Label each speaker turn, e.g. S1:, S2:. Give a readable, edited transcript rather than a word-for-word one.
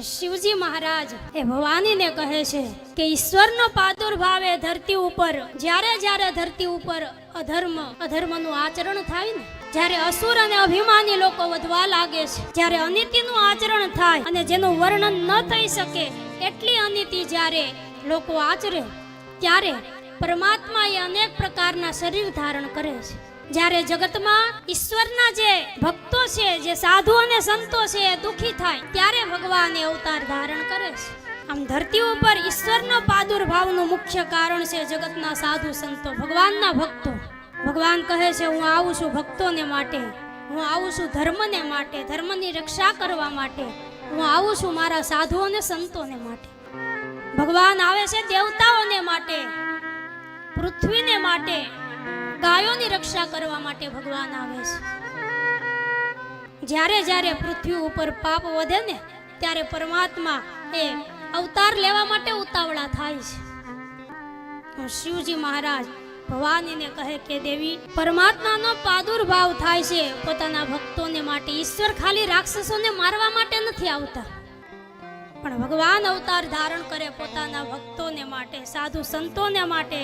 S1: શિવજી મહારાજ એ ભવાનીને કહે છે કે ઈશ્વરનો પ્રાદુર્ભાવ એ ધરતી ઉપર જ્યારે ધરતી ઉપર અધર્મનું આચરણ થાય ને, જ્યારે અસુર અને અભિમાની લોકો વધવા લાગે છે, જ્યારે અનીતિનું આચરણ થાય અને જેનું વર્ણન ન થઈ શકે એટલી અનીતિ જ્યારે લોકો આચરે, ત્યારે પરમાત્મા એ અનેક પ્રકારના શરીર ધારણ કરે છે. જ્યારે જગતમાં ઈશ્વરના જે ભક્તો છે, જે સાધુ અને સંતો છે એ દુખી થાય ત્યારે ભગવાન એ અવતાર ધારણ કરે છે. આમ ધરતી ઉપર ઈશ્વરનો પ્રાદુર્ભાવનું મુખ્ય કારણ છે જગતના સાધુ સંતો, ભગવાનના ભક્તો. ભગવાન કહે છે હું આવું છું ભક્તોને માટે, હું આવું છું ધર્મને માટે, ધર્મની રક્ષા કરવા માટે, હું આવું છું મારા સાધુ અને સંતોને માટે. ભગવાન આવે છે દેવતાઓને માટે, પૃથ્વીને માટે, ગાયોની રક્ષા કરવા માટે ભગવાન આવે છે. જ્યારે પૃથ્વી ઉપર પાપ વધે ને ત્યારે પરમાત્મા એ અવતાર લેવા માટે ઉતાવળા થાય છે. શિવજી મહારાજ ભવાનીને કહે કે દેવી, પરમાત્માનો પ્રાદુર્ભાવ થાય છે પોતાના ભક્તોને માટે. ઈશ્વર ખાલી રાક્ષસોને મારવા માટે નથી આવતા, પણ ભગવાન અવતાર ધારણ કરે પોતાના ભક્તોને માટે, સાધુ સંતોને માટે,